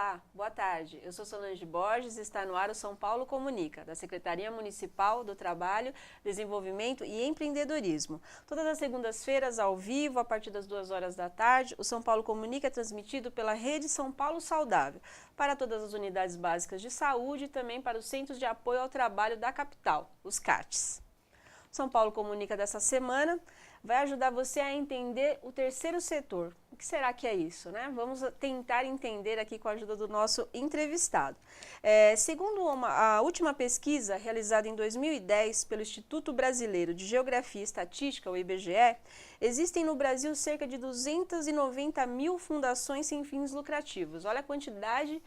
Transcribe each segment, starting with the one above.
Olá, boa tarde. Eu sou Solange Borges e está no ar o São Paulo Comunica, da Secretaria Municipal do Trabalho, Desenvolvimento e Empreendedorismo. Todas as segundas-feiras, ao vivo, a partir das 2 horas da tarde, o São Paulo Comunica é transmitido pela Rede São Paulo Saudável, para todas as unidades básicas de saúde e também para os Centros de Apoio ao Trabalho da capital, os CATs. São Paulo Comunica dessa semana vai ajudar você a entender o terceiro setor. O que será que é isso, né? Vamos tentar entender aqui com a ajuda do nosso entrevistado. Segundo a última pesquisa realizada em 2010 pelo Instituto Brasileiro de Geografia e Estatística, o IBGE, existem no Brasil cerca de 290 mil fundações sem fins lucrativos. Olha a quantidade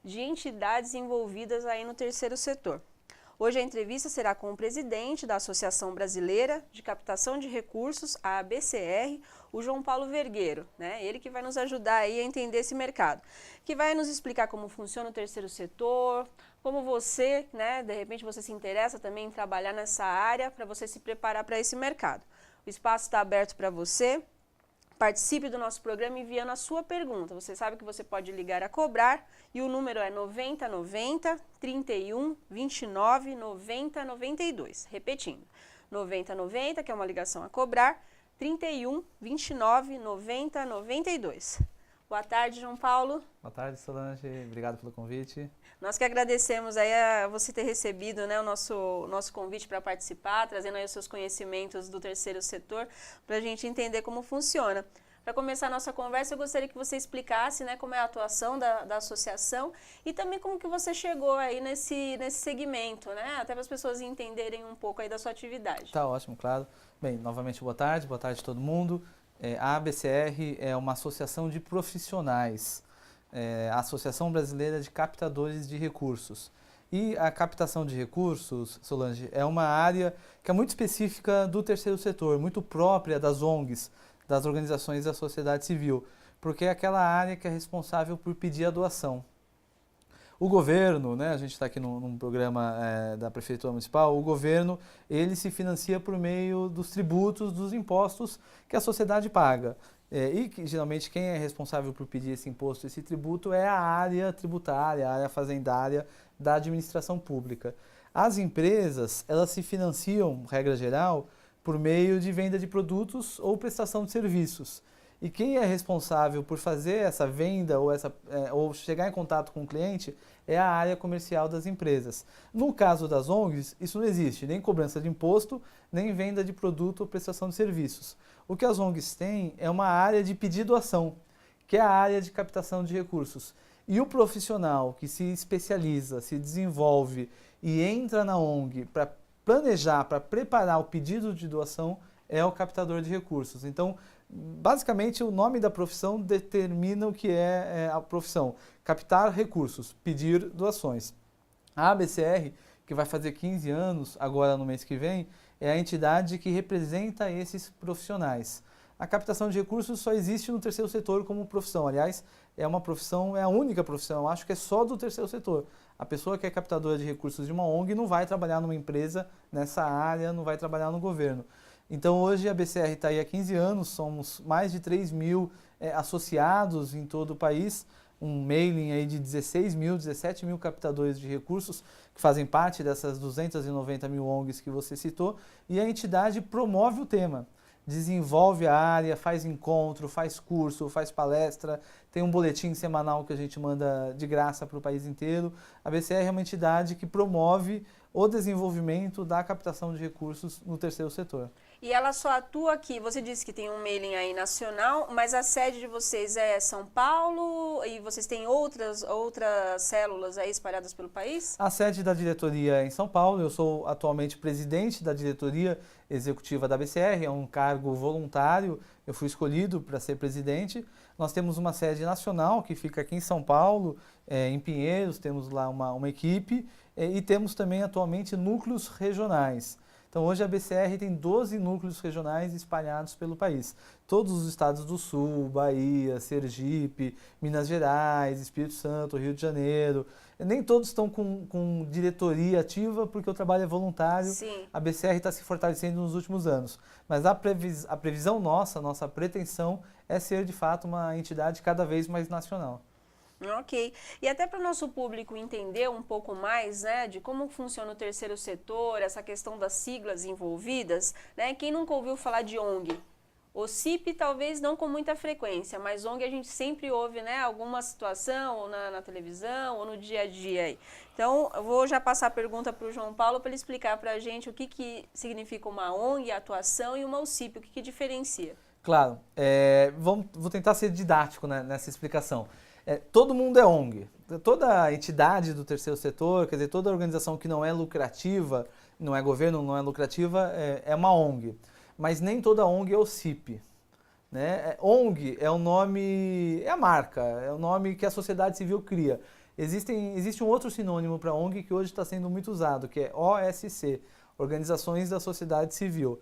de entidades envolvidas aí no terceiro setor. Hoje a entrevista será com o presidente da Associação Brasileira de Captação de Recursos, a ABCR, o João Paulo Vergueiro, né? Ele que vai nos ajudar aí a entender esse mercado, que vai nos explicar como funciona o terceiro setor, como você, né, de repente você se interessa também em trabalhar nessa área para você se preparar para esse mercado. O espaço está aberto para você. Participe do nosso programa enviando a sua pergunta. Você sabe que você pode ligar a cobrar e o número é 9090 31 29 90 92. Repetindo, 9090, que é uma ligação a cobrar, 31 29 90 92. Boa tarde, João Paulo. Boa tarde, Solange. Obrigado pelo convite. Nós que agradecemos aí a você ter recebido, né, o nosso convite para participar, trazendo aí os seus conhecimentos do terceiro setor, para a gente entender como funciona. Para começar a nossa conversa, eu gostaria que você explicasse, né, como é a atuação da associação e também como que você chegou aí nesse segmento, né, até para as pessoas entenderem um pouco aí da sua atividade. Tá ótimo, claro. Bem, novamente boa tarde a todo mundo. A ABCR é uma associação de profissionais, a Associação Brasileira de Captadores de Recursos. E a captação de recursos, Solange, é uma área que é muito específica do terceiro setor, muito própria das ONGs, das organizações da sociedade civil, porque é aquela área que é responsável por pedir a doação. O governo, né, a gente está aqui num programa da Prefeitura Municipal, o governo ele se financia por meio dos tributos, dos impostos que a sociedade paga. E que, geralmente quem é responsável por pedir esse imposto, esse tributo, é a área tributária, a área fazendária da administração pública. As empresas, elas se financiam, regra geral, por meio de venda de produtos ou prestação de serviços. E quem é responsável por fazer essa venda ou chegar em contato com o cliente é a área comercial das empresas. No caso das ONGs, isso não existe, nem cobrança de imposto, nem venda de produto ou prestação de serviços. O que as ONGs têm é uma área de pedir doação, que é a área de captação de recursos. E o profissional que se especializa, se desenvolve e entra na ONG para planejar, para preparar o pedido de doação, é o captador de recursos. Então, basicamente, o nome da profissão determina o que é a profissão. Captar recursos, pedir doações. A ABCR, que vai fazer 15 anos, agora no mês que vem, é a entidade que representa esses profissionais. A captação de recursos só existe no terceiro setor como profissão. Aliás, é uma profissão, é a única profissão, eu acho que é só do terceiro setor. A pessoa que é captadora de recursos de uma ONG não vai trabalhar numa empresa nessa área, não vai trabalhar no governo. Então hoje a BCR está aí há 15 anos, somos mais de 3 mil associados em todo o país, um mailing aí de 16 mil, 17 mil captadores de recursos que fazem parte dessas 290 mil ONGs que você citou, e a entidade promove o tema, desenvolve a área, faz encontro, faz curso, faz palestra, tem um boletim semanal que a gente manda de graça para o país inteiro. A BCR é uma entidade que promove o desenvolvimento da captação de recursos no terceiro setor. E ela só atua aqui, você disse que tem um mailing aí nacional, mas a sede de vocês é São Paulo e vocês têm outras células aí espalhadas pelo país? A sede da diretoria é em São Paulo, eu sou atualmente presidente da diretoria executiva da BCR, é um cargo voluntário, eu fui escolhido para ser presidente. Nós temos uma sede nacional que fica aqui em São Paulo, em Pinheiros, temos lá uma equipe e temos também atualmente núcleos regionais. Então hoje a BCR tem 12 núcleos regionais espalhados pelo país. Todos os estados do Sul, Bahia, Sergipe, Minas Gerais, Espírito Santo, Rio de Janeiro. Nem todos estão com diretoria ativa porque o trabalho é voluntário. Sim. A BCR está se fortalecendo nos últimos anos. Mas a previsão nossa pretensão é ser de fato uma entidade cada vez mais nacional. Ok. E até para o nosso público entender um pouco mais, né, de como funciona o terceiro setor, essa questão das siglas envolvidas, né, quem nunca ouviu falar de ONG? OCIP talvez não com muita frequência, mas ONG a gente sempre ouve, né, alguma situação, ou na televisão, ou no dia a dia aí. Então, eu vou já passar a pergunta para o João Paulo para ele explicar para a gente o que significa uma ONG, a atuação, e uma OCIP, o que diferencia. Claro, vou tentar ser didático, né, nessa explicação. Todo mundo é ONG. Toda entidade do terceiro setor, quer dizer, toda organização que não é lucrativa, não é governo, não é lucrativa, é uma ONG. Mas nem toda ONG é OCIP. Né? ONG é o nome, é a marca, é o nome que a sociedade civil cria. Existe um outro sinônimo para ONG que hoje está sendo muito usado, que é OSC, Organizações da Sociedade Civil.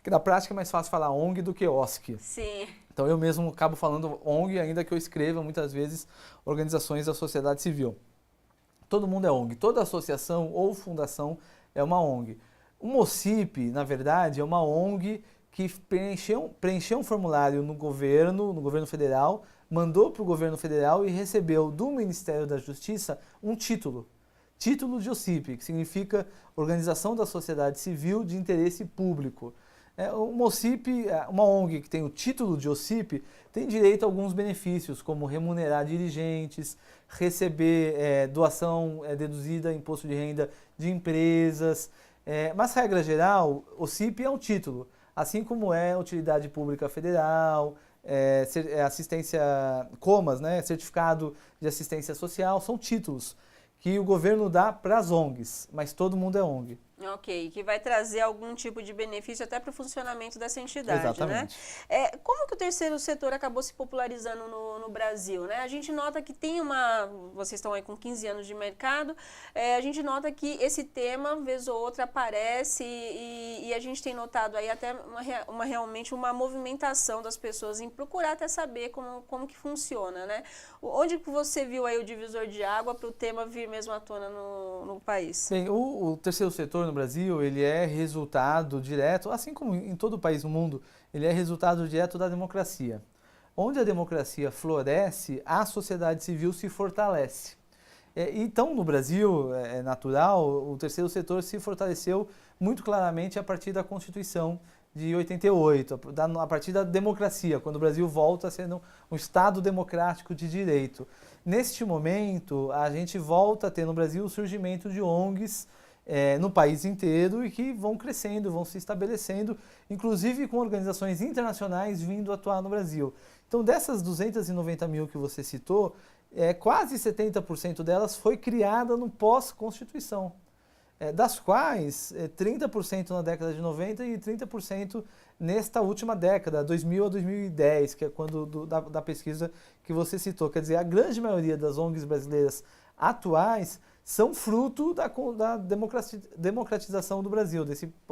Que na prática é mais fácil falar ONG do que OSC. Sim. Então eu mesmo acabo falando ONG, ainda que eu escreva muitas vezes Organizações da Sociedade Civil. Todo mundo é ONG, toda associação ou fundação é uma ONG. Uma OCIP, na verdade, é uma ONG que preencheu um formulário no governo federal, mandou para o governo federal e recebeu do Ministério da Justiça um título de OCIP, que significa Organização da Sociedade Civil de Interesse Público. Uma OCIP, uma ONG que tem o título de OCIP, tem direito a alguns benefícios, como remunerar dirigentes, receber doação deduzida, imposto de renda de empresas. Mas, regra geral, OCIP é um título, assim como é Utilidade Pública Federal, assistência COMAS, né, Certificado de Assistência Social, são títulos que o governo dá para as ONGs, mas todo mundo é ONG. Ok, que vai trazer algum tipo de benefício até para o funcionamento dessa entidade, Exatamente. né? Como que o terceiro setor acabou se popularizando no Brasil, né? A gente nota que tem vocês estão aí com 15 anos de mercado, a gente nota que esse tema, vez ou outra, aparece e a gente tem notado aí até realmente uma movimentação das pessoas em procurar até saber como que funciona, né? Onde que você viu aí o divisor de água para o tema vir mesmo à tona no país? Bem, o terceiro setor no Brasil, ele é resultado direto, assim como em todo o país do mundo, ele é resultado direto da democracia. Onde a democracia floresce, a sociedade civil se fortalece. Então, no Brasil, é natural, o terceiro setor se fortaleceu muito claramente a partir da Constituição de 88, a partir da democracia, quando o Brasil volta a ser um Estado democrático de direito. Neste momento, a gente volta a ter no Brasil o surgimento de ONGs no país inteiro e que vão crescendo, vão se estabelecendo, inclusive com organizações internacionais vindo atuar no Brasil. Então, dessas 290 mil que você citou, quase 70% delas foi criada no pós-Constituição, das quais 30% na década de 90 e 30% nesta última década, 2000 a 2010, que é quando da pesquisa que você citou. Quer dizer, a grande maioria das ONGs brasileiras atuais são fruto da democratização do Brasil,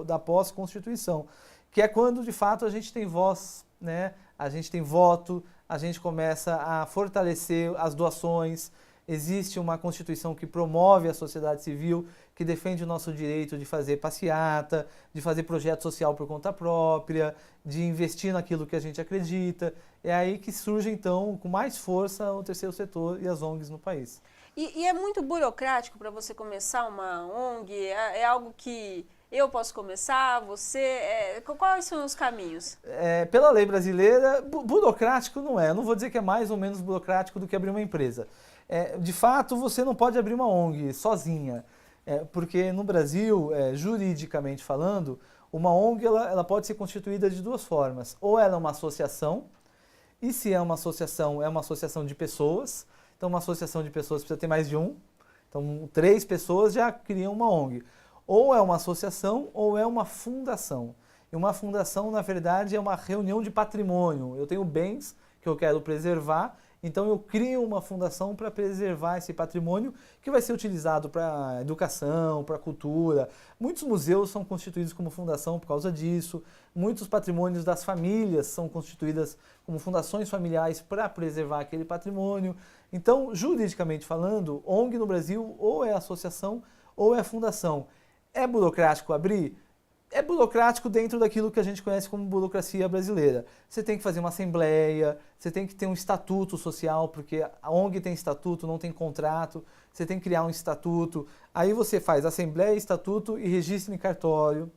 da pós-Constituição, que é quando, de fato, a gente tem voz, né? A gente tem voto, a gente começa a fortalecer as doações, existe uma Constituição que promove a sociedade civil, que defende o nosso direito de fazer passeata, de fazer projeto social por conta própria, de investir naquilo que a gente acredita. É aí que surge, então, com mais força o terceiro setor e as ONGs no país. E é muito burocrático para você começar uma ONG? É algo que eu posso começar, você? Quais são os caminhos? Pela lei brasileira, burocrático não é. Eu não vou dizer que é mais ou menos burocrático do que abrir uma empresa. De fato, você não pode abrir uma ONG sozinha, porque no Brasil, juridicamente falando, uma ONG ela pode ser constituída de duas formas. Ou ela é uma associação, e se é uma associação de pessoas. Então, uma associação de pessoas precisa ter mais de um. Então, 3 pessoas já criam uma ONG. Ou é uma associação ou é uma fundação. E uma fundação, na verdade, é uma reunião de patrimônio. Eu tenho bens que eu quero preservar, então eu crio uma fundação para preservar esse patrimônio que vai ser utilizado para educação, para cultura. Muitos museus são constituídos como fundação por causa disso. Muitos patrimônios das famílias são constituídas como fundações familiares para preservar aquele patrimônio. Então, juridicamente falando, ONG no Brasil ou é associação ou é fundação. É burocrático abrir? é burocrático dentro daquilo que a gente conhece como burocracia brasileira. Você tem que fazer uma assembleia, você tem que ter um estatuto social, porque a ONG tem estatuto, não tem contrato, você tem que criar um estatuto. Aí você faz assembleia, estatuto e registro em cartório,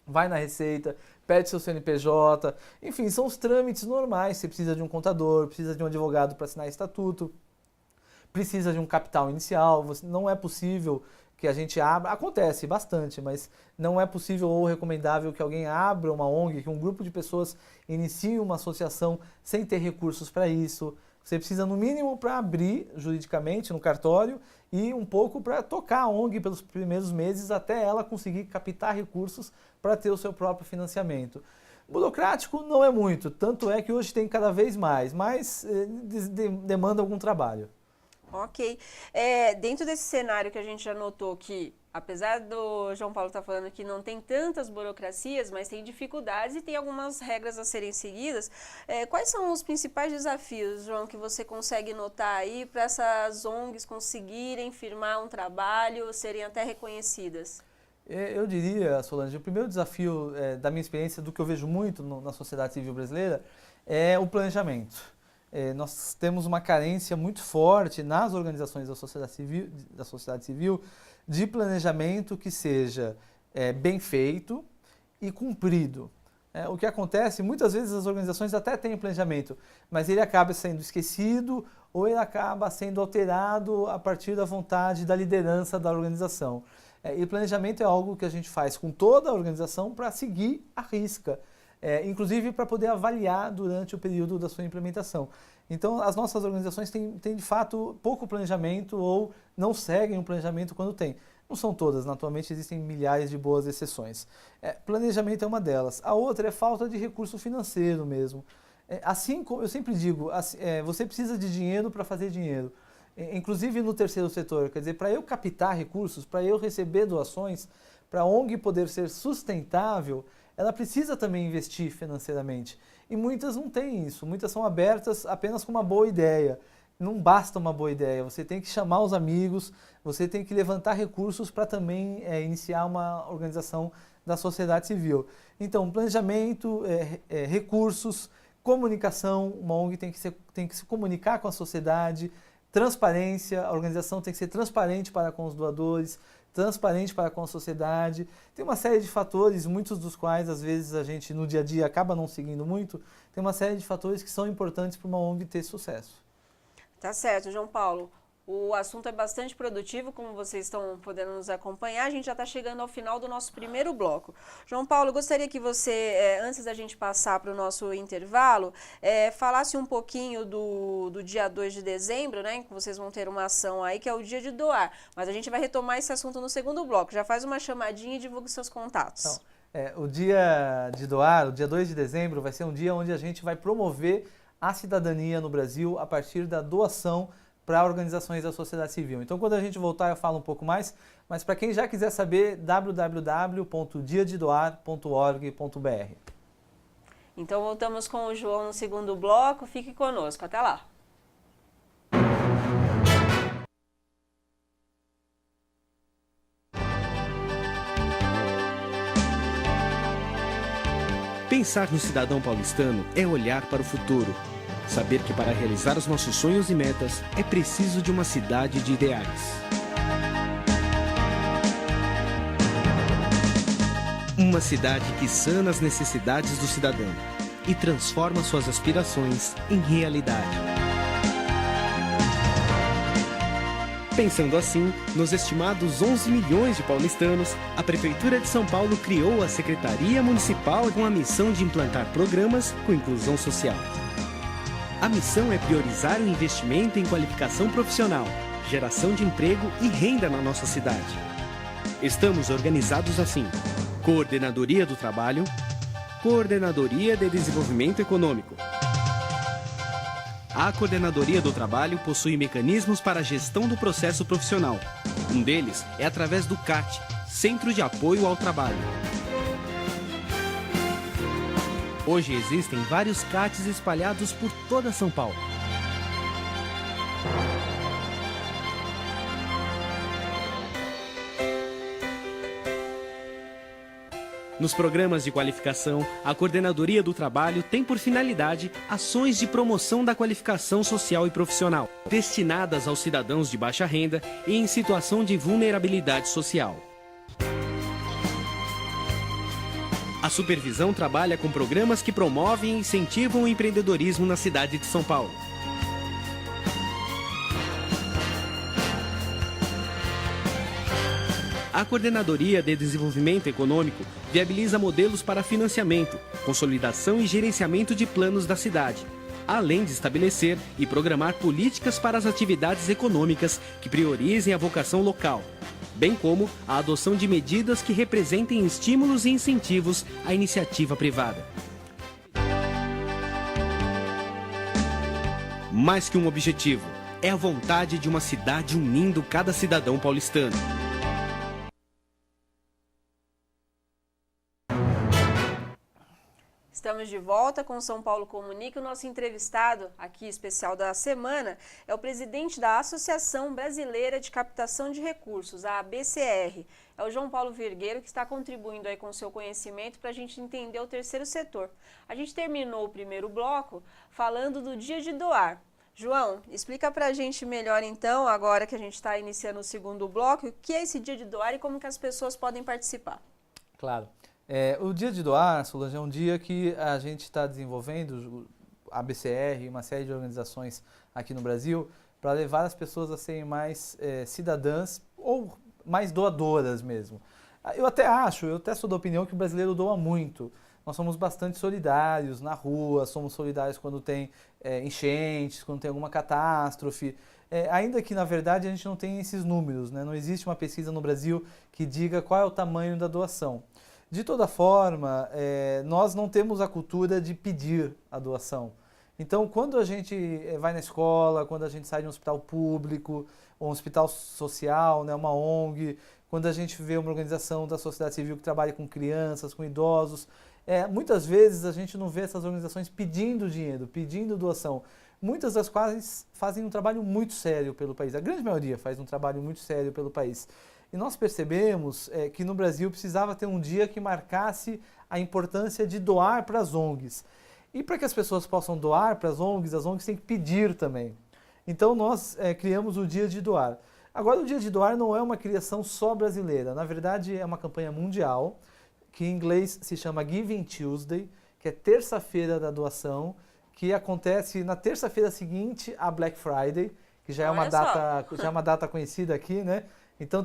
vai na Receita, pede seu CNPJ, enfim, são os trâmites normais. Você precisa de um contador, precisa de um advogado para assinar estatuto, precisa de um capital inicial, não é possível que a gente abra, acontece bastante, mas não é possível ou recomendável que alguém abra uma ONG, que um grupo de pessoas inicie uma associação sem ter recursos para isso. Você precisa, no mínimo, para abrir juridicamente no cartório e um pouco para tocar a ONG pelos primeiros meses até ela conseguir captar recursos para ter o seu próprio financiamento. Burocrático não é muito, tanto é que hoje tem cada vez mais, mas demanda algum trabalho. Ok. Dentro desse cenário que a gente já notou que, apesar do João Paulo estar falando que não tem tantas burocracias, mas tem dificuldades e tem algumas regras a serem seguidas, quais são os principais desafios, João, que você consegue notar aí para essas ONGs conseguirem firmar um trabalho, serem até reconhecidas? Eu diria, Solange, o primeiro desafio da minha experiência, do que eu vejo muito na sociedade civil brasileira, é o planejamento. Nós temos uma carência muito forte nas organizações da sociedade civil de planejamento que seja bem feito e cumprido. O que acontece, muitas vezes as organizações até têm planejamento, mas ele acaba sendo esquecido ou ele acaba sendo alterado a partir da vontade da liderança da organização. E planejamento é algo que a gente faz com toda a organização para seguir à risca. Inclusive para poder avaliar durante o período da sua implementação. Então, as nossas organizações têm de fato pouco planejamento ou não seguem o planejamento quando tem. Não são todas, naturalmente existem milhares de boas exceções. Planejamento é uma delas. A outra é falta de recurso financeiro mesmo. Assim como eu sempre digo, você precisa de dinheiro para fazer dinheiro. Inclusive no terceiro setor, quer dizer, para eu captar recursos, para eu receber doações, para a ONG poder ser sustentável, ela precisa também investir financeiramente. E muitas não têm isso, muitas são abertas apenas com uma boa ideia. Não basta uma boa ideia, você tem que chamar os amigos, você tem que levantar recursos para também iniciar uma organização da sociedade civil. Então, planejamento, recursos, comunicação, uma ONG tem que se comunicar com a sociedade, transparência, a organização tem que ser transparente para com os doadores, transparente para com a sociedade. Tem uma série de fatores, muitos dos quais às vezes a gente no dia a dia acaba não seguindo muito, tem uma série de fatores que são importantes para uma ONG ter sucesso. Tá certo, João Paulo. O assunto é bastante produtivo, como vocês estão podendo nos acompanhar. A gente já está chegando ao final do nosso primeiro bloco. João Paulo, eu gostaria que você, antes da gente passar para o nosso intervalo, falasse um pouquinho do dia 2 de dezembro, né? Que vocês vão ter uma ação aí, que é o dia de doar. Mas a gente vai retomar esse assunto no segundo bloco. Já faz uma chamadinha e divulgue seus contatos. Então, o dia de doar, o dia 2 de dezembro, vai ser um dia onde a gente vai promover a cidadania no Brasil a partir da doação para organizações da sociedade civil. Então, quando a gente voltar, eu falo um pouco mais, mas para quem já quiser saber, www.diadedoar.org.br. Então, voltamos com o João no segundo bloco. Fique conosco. Até lá. Pensar no cidadão paulistano é olhar para o futuro. Saber que para realizar os nossos sonhos e metas é preciso de uma cidade de ideais. Uma cidade que sana as necessidades do cidadão e transforma suas aspirações em realidade. Pensando assim, nos estimados 11 milhões de paulistanos, a Prefeitura de São Paulo criou a Secretaria Municipal com a missão de implantar programas com inclusão social. A missão é priorizar o investimento em qualificação profissional, geração de emprego e renda na nossa cidade. Estamos organizados assim: Coordenadoria do Trabalho, Coordenadoria de Desenvolvimento Econômico. A Coordenadoria do Trabalho possui mecanismos para a gestão do processo profissional. Um deles é através do CAT, Centro de Apoio ao Trabalho. Hoje existem vários CATs espalhados por toda São Paulo. Nos programas de qualificação, a Coordenadoria do Trabalho tem por finalidade ações de promoção da qualificação social e profissional, destinadas aos cidadãos de baixa renda e em situação de vulnerabilidade social. A supervisão trabalha com programas que promovem e incentivam o empreendedorismo na cidade de São Paulo. A Coordenadoria de Desenvolvimento Econômico viabiliza modelos para financiamento, consolidação e gerenciamento de planos da cidade, além de estabelecer e programar políticas para as atividades econômicas que priorizem a vocação local, bem como a adoção de medidas que representem estímulos e incentivos à iniciativa privada. Mais que um objetivo, é a vontade de uma cidade unindo cada cidadão paulistano. Estamos de volta com São Paulo Comunica. O nosso entrevistado aqui especial da semana é o presidente da Associação Brasileira de Captação de Recursos, a ABCR. É o João Paulo Vergueiro, que está contribuindo aí com o seu conhecimento para a gente entender o terceiro setor. A gente terminou o primeiro bloco falando do Dia de Doar. João, explica para a gente melhor então, agora que a gente está iniciando o segundo bloco, o que é esse Dia de Doar e como que as pessoas podem participar. Claro. O Dia de Doar, Solange, é um dia que a gente está desenvolvendo, a BCR e uma série de organizações aqui no Brasil, para levar as pessoas a serem mais cidadãs ou mais doadoras mesmo. Eu até sou da opinião que o brasileiro doa muito. Nós somos bastante solidários na rua, somos solidários quando tem enchentes, quando tem alguma catástrofe. Ainda que, na verdade, a gente não tem esses números, né? Não existe uma pesquisa no Brasil que diga qual é o tamanho da doação. De toda forma, nós não temos a cultura de pedir a doação. Então, quando a gente vai na escola, quando a gente sai de um hospital público, ou um hospital social, né, uma ONG, quando a gente vê uma organização da sociedade civil que trabalha com crianças, com idosos, muitas vezes a gente não vê essas organizações pedindo dinheiro, pedindo doação. Muitas das quais fazem um trabalho muito sério pelo país. A grande maioria faz um trabalho muito sério pelo país. E nós percebemos que no Brasil precisava ter um dia que marcasse a importância de doar para as ONGs. E para que as pessoas possam doar para as ONGs têm que pedir também. Então nós criamos o Dia de Doar. Agora, o Dia de Doar não é uma criação só brasileira. Na verdade, é uma campanha mundial, que em inglês se chama Giving Tuesday, que é terça-feira da doação, que acontece na terça-feira seguinte à Black Friday, que já é uma data conhecida aqui, né? Então,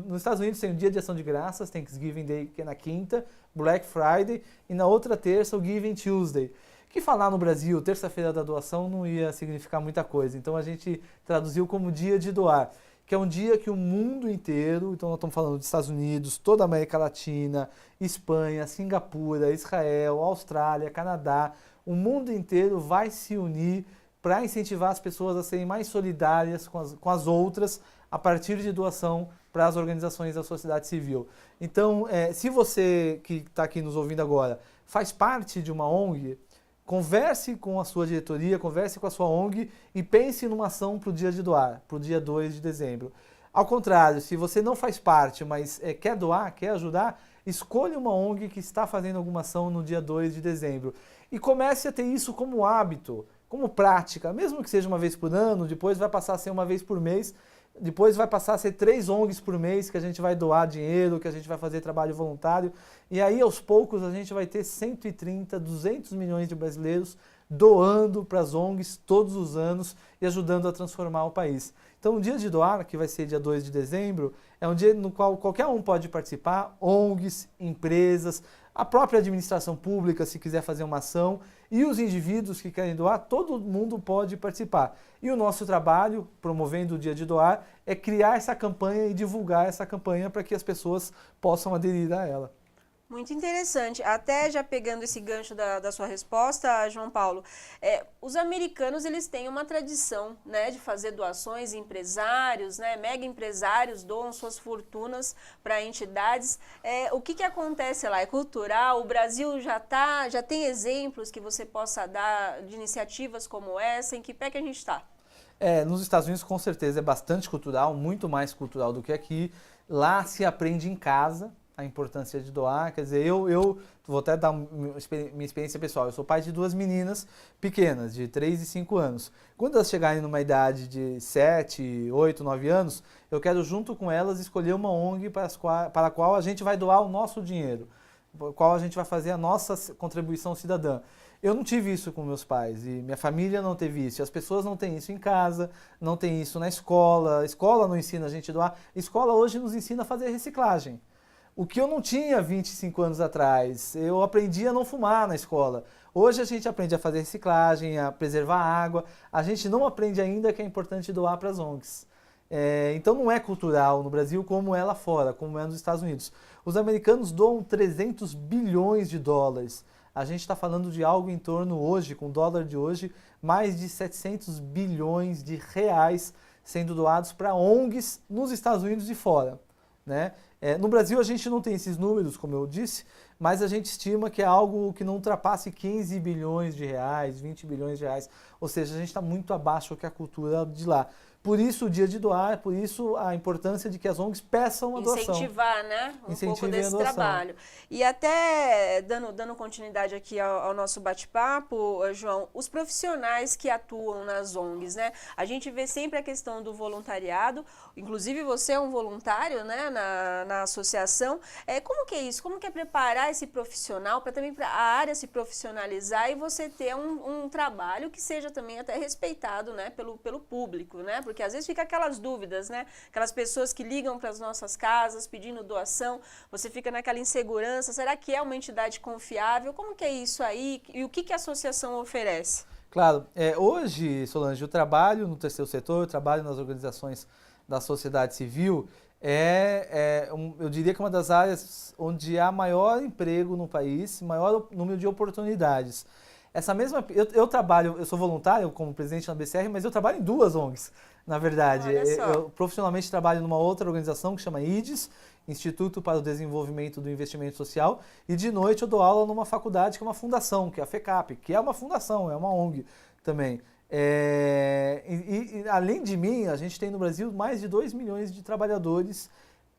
nos Estados Unidos tem o Dia de Ação de Graças, Thanksgiving Day, que é na quinta, Black Friday, e na outra terça o Giving Tuesday. Que falar no Brasil, terça-feira da doação, não ia significar muita coisa. Então, a gente traduziu como Dia de Doar, que é um dia que o mundo inteiro, então nós estamos falando dos Estados Unidos, toda a América Latina, Espanha, Singapura, Israel, Austrália, Canadá, o mundo inteiro vai se unir para incentivar as pessoas a serem mais solidárias com as outras, a partir de doação para as organizações da sociedade civil. Então, se você que está aqui nos ouvindo agora faz parte de uma ONG, converse com a sua diretoria, converse com a sua ONG e pense numa ação para o Dia de Doar, para o dia 2 de dezembro. Ao contrário, se você não faz parte, mas quer doar, quer ajudar, escolha uma ONG que está fazendo alguma ação no dia 2 de dezembro. E comece a ter isso como hábito, como prática, mesmo que seja uma vez por ano, depois vai passar a ser uma vez por mês, depois vai passar a ser 3 ONGs por mês que a gente vai doar dinheiro, que a gente vai fazer trabalho voluntário. E aí, aos poucos, a gente vai ter 130, 200 milhões de brasileiros doando para as ONGs todos os anos e ajudando a transformar o país. Então, o Dia de Doar, que vai ser dia 2 de dezembro, é um dia no qual qualquer um pode participar, ONGs, empresas, a própria administração pública, se quiser fazer uma ação, e os indivíduos que querem doar, todo mundo pode participar. E o nosso trabalho, promovendo o Dia de Doar, é criar essa campanha e divulgar essa campanha para que as pessoas possam aderir a ela. Muito interessante. Até já pegando esse gancho da sua resposta, João Paulo, os americanos eles têm uma tradição, né, de fazer doações, empresários, né, mega empresários doam suas fortunas para entidades. O que acontece lá? É cultural? O Brasil já tem exemplos que você possa dar de iniciativas como essa? Em que pé que a gente está? Nos Estados Unidos, com certeza, é bastante cultural, muito mais cultural do que aqui. Lá se aprende em casa. a importância de doar. Quer dizer, eu vou até dar minha experiência pessoal. Eu sou pai de 2 meninas pequenas, de 3 e 5 anos. Quando elas chegarem numa idade de 7, 8, 9 anos, eu quero junto com elas escolher uma ONG para a qual a gente vai doar o nosso dinheiro, para a qual a gente vai fazer a nossa contribuição cidadã. Eu não tive isso com meus pais e minha família não teve isso. E as pessoas não têm isso em casa, não têm isso na escola. A escola não ensina a gente a doar. A escola hoje nos ensina a fazer reciclagem. O que eu não tinha 25 anos atrás, eu aprendi a não fumar na escola. Hoje a gente aprende a fazer reciclagem, a preservar a água. A gente não aprende ainda que é importante doar para as ONGs. Então não é cultural no Brasil como é lá fora, como é nos Estados Unidos. Os americanos doam 300 bilhões de dólares. A gente está falando de algo em torno hoje, com o dólar de hoje, mais de 700 bilhões de reais sendo doados para ONGs nos Estados Unidos e fora, né? No Brasil a gente não tem esses números, como eu disse, mas a gente estima que é algo que não ultrapasse 15 bilhões de reais, 20 bilhões de reais, ou seja, a gente está muito abaixo que a cultura de lá. Por isso o dia de doar, por isso a importância de que as ONGs peçam a doação. Incentivar, né? Um pouco desse trabalho. E até, dando continuidade aqui ao nosso bate-papo, João, os profissionais que atuam nas ONGs, né? A gente vê sempre a questão do voluntariado, inclusive você é um voluntário, né, na associação. Como que é isso? Como que é preparar esse profissional para também a área se profissionalizar e você ter um trabalho que seja também até respeitado, né, pelo público, né? Porque às vezes fica aquelas dúvidas, né? Aquelas pessoas que ligam para as nossas casas pedindo doação, você fica naquela insegurança, será que é uma entidade confiável? Como que é isso aí? E o que a associação oferece? Claro, hoje, Solange, o trabalho no terceiro setor, o trabalho nas organizações da sociedade civil, eu diria que é uma das áreas onde há maior emprego no país, maior número de oportunidades. Eu sou voluntário como presidente da BCR, mas eu trabalho em 2 ONGs, na verdade. Eu profissionalmente trabalho numa outra organização que chama IDES, Instituto para o Desenvolvimento do Investimento Social, e de noite eu dou aula numa faculdade que é uma fundação, que é a FECAP, que é uma fundação, é uma ONG também. Além de mim, a gente tem no Brasil mais de 2 milhões de trabalhadores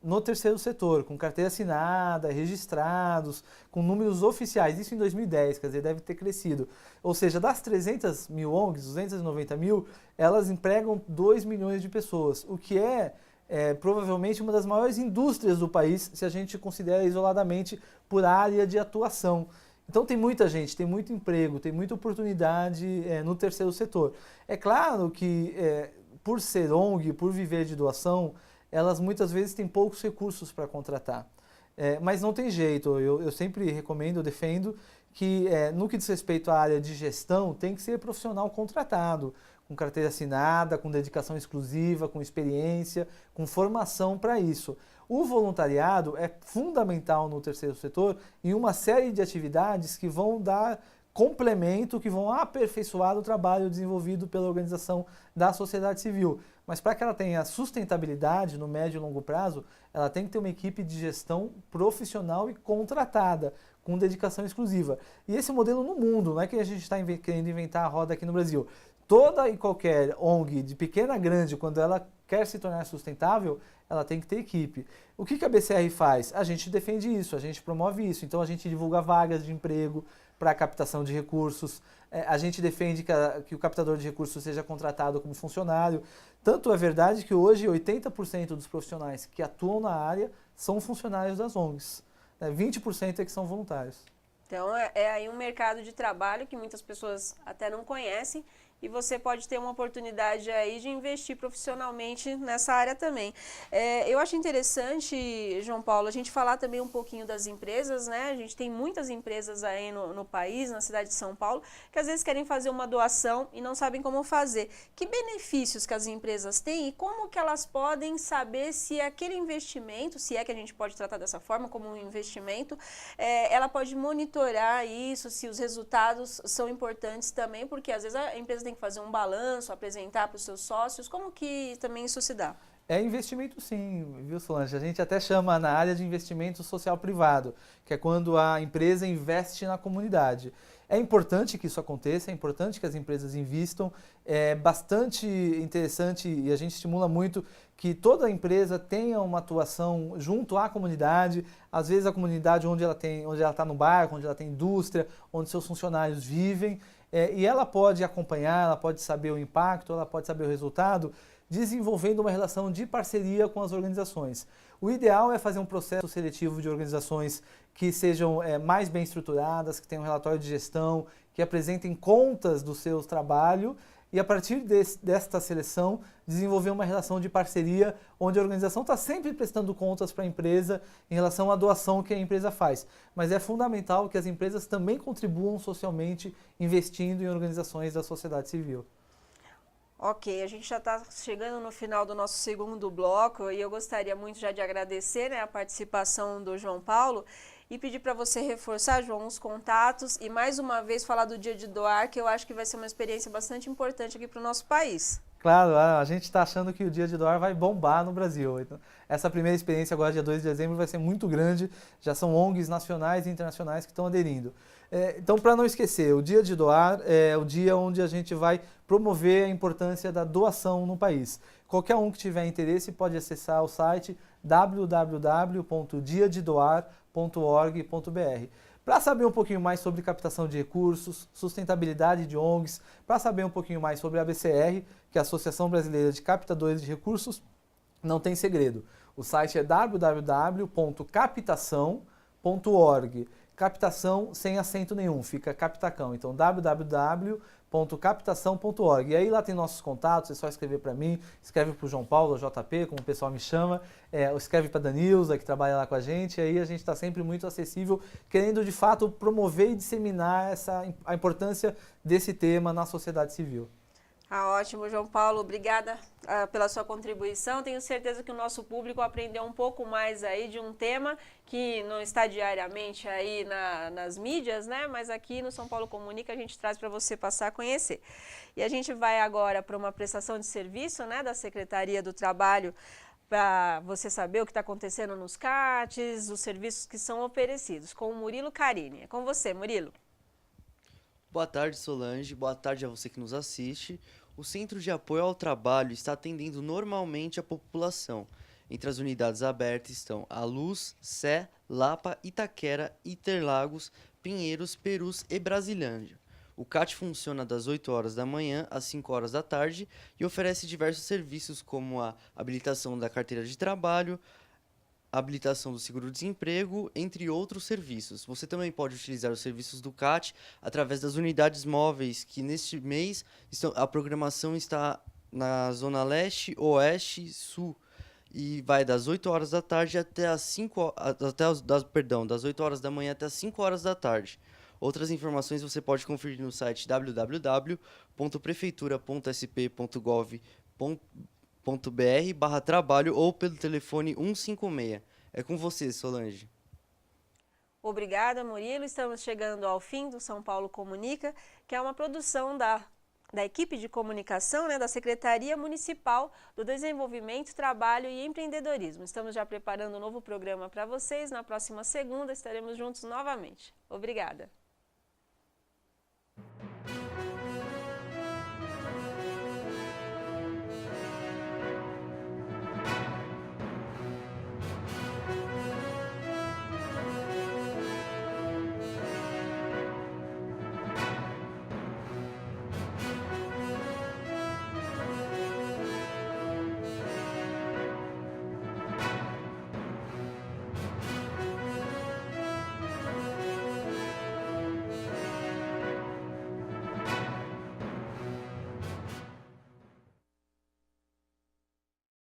no terceiro setor, com carteira assinada, registrados, com números oficiais, isso em 2010, quer dizer, deve ter crescido. Ou seja, das 300 mil ONGs, 290 mil, elas empregam 2 milhões de pessoas, o que é provavelmente uma das maiores indústrias do país, se a gente considera isoladamente por área de atuação. Então tem muita gente, tem muito emprego, tem muita oportunidade no terceiro setor. É claro que por ser ONG, por viver de doação, elas muitas vezes têm poucos recursos para contratar. Mas não tem jeito, eu sempre recomendo, eu defendo que no que diz respeito à área de gestão, tem que ser profissional contratado, com carteira assinada, com dedicação exclusiva, com experiência, com formação para isso. O voluntariado é fundamental no terceiro setor em uma série de atividades que vão dar complemento, que vão aperfeiçoar o trabalho desenvolvido pela organização da sociedade civil. Mas para que ela tenha sustentabilidade no médio e longo prazo, ela tem que ter uma equipe de gestão profissional e contratada, com dedicação exclusiva. E esse modelo no mundo, não é que a gente está querendo inventar a roda aqui no Brasil. Toda e qualquer ONG, de pequena a grande, quando ela quer se tornar sustentável, ela tem que ter equipe. O que a BCR faz? A gente defende isso, a gente promove isso. Então a gente divulga vagas de emprego para a captação de recursos, a gente defende que o captador de recursos seja contratado como funcionário. Tanto é verdade que hoje 80% dos profissionais que atuam na área são funcionários das ONGs. 20% é que são voluntários. Então é aí um mercado de trabalho que muitas pessoas até não conhecem e você pode ter uma oportunidade aí de investir profissionalmente nessa área também. Eu acho interessante, João Paulo, a gente falar também um pouquinho das empresas, né? A gente tem muitas empresas aí no país, na cidade de São Paulo, que às vezes querem fazer uma doação e não sabem como fazer. Que benefícios que as empresas têm e como que elas podem saber se aquele investimento, se é que a gente pode tratar dessa forma, como um investimento, ela pode monitorar isso, se os resultados são importantes também, porque às vezes a empresa tem que fazer um balanço, apresentar para os seus sócios, como que também isso se dá? É investimento sim, viu, Solange? A gente até chama na área de investimento social privado, que é quando a empresa investe na comunidade. É importante que isso aconteça, é importante que as empresas invistam, é bastante interessante e a gente estimula muito que toda empresa tenha uma atuação junto à comunidade, às vezes a comunidade onde ela está no bairro, onde ela tem indústria, onde seus funcionários vivem, e ela pode acompanhar, ela pode saber o impacto, ela pode saber o resultado, desenvolvendo uma relação de parceria com as organizações. O ideal é fazer um processo seletivo de organizações que sejam mais bem estruturadas, que tenham um relatório de gestão, que apresentem contas do seu trabalho e a partir desta seleção desenvolver uma relação de parceria onde a organização está sempre prestando contas para a empresa em relação à doação que a empresa faz. Mas é fundamental que as empresas também contribuam socialmente investindo em organizações da sociedade civil. Ok, a gente já está chegando no final do nosso segundo bloco e eu gostaria muito já de agradecer, né, a participação do João Paulo e pedir para você reforçar, João, os contatos e mais uma vez falar do Dia de Doar, que eu acho que vai ser uma experiência bastante importante aqui para o nosso país. Claro, a gente está achando que o Dia de Doar vai bombar no Brasil. Então, essa primeira experiência agora, dia 2 de dezembro, vai ser muito grande. Já são ONGs nacionais e internacionais que estão aderindo. Então, para não esquecer, o Dia de Doar é o dia onde a gente vai promover a importância da doação no país. Qualquer um que tiver interesse pode acessar o site www.diadedoar.org.br. Para saber um pouquinho mais sobre captação de recursos, sustentabilidade de ONGs, para saber um pouquinho mais sobre a ABCR, que é a Associação Brasileira de Captadores de Recursos, não tem segredo. O site é www.captação.org. Captação sem acento nenhum, fica Captacão. Então, www.captação.org. E aí lá tem nossos contatos, é só escrever para mim, escreve para o João Paulo, JP, como o pessoal me chama, escreve para a Danilza, que trabalha lá com a gente, e aí a gente está sempre muito acessível, querendo de fato promover e disseminar a importância desse tema na sociedade civil. Ótimo, João Paulo, obrigada pela sua contribuição. Tenho certeza que o nosso público aprendeu um pouco mais aí de um tema que não está diariamente aí nas mídias, né? Mas aqui no São Paulo Comunica a gente traz para você passar a conhecer. E a gente vai agora para uma prestação de serviço, né, da Secretaria do Trabalho, para você saber o que está acontecendo nos CATs, os serviços que são oferecidos, com o Murilo Carini. É com você, Murilo. Boa tarde, Solange. Boa tarde a você que nos assiste. O Centro de Apoio ao Trabalho está atendendo normalmente a população. Entre as unidades abertas estão a Luz, Sé, Lapa, Itaquera, Interlagos, Pinheiros, Perus e Brasilândia. O CAT funciona das 8 horas da manhã às 5 horas da tarde e oferece diversos serviços como a habilitação da carteira de trabalho, habilitação do seguro-desemprego, entre outros serviços. Você também pode utilizar os serviços do CAT através das unidades móveis, que neste mês a programação está na Zona Leste, Oeste, Sul, e vai das 8 horas da tarde até das 8 horas da manhã até as 5 horas da tarde. Outras informações você pode conferir no site www.prefeitura.sp.gov.br/trabalho ou pelo telefone 156. É com você, Solange. Obrigada, Murilo. Estamos chegando ao fim do São Paulo Comunica, que é uma produção da equipe de comunicação, né, da Secretaria Municipal do Desenvolvimento, Trabalho e Empreendedorismo. Estamos já preparando um novo programa para vocês. Na próxima segunda estaremos juntos novamente. Obrigada.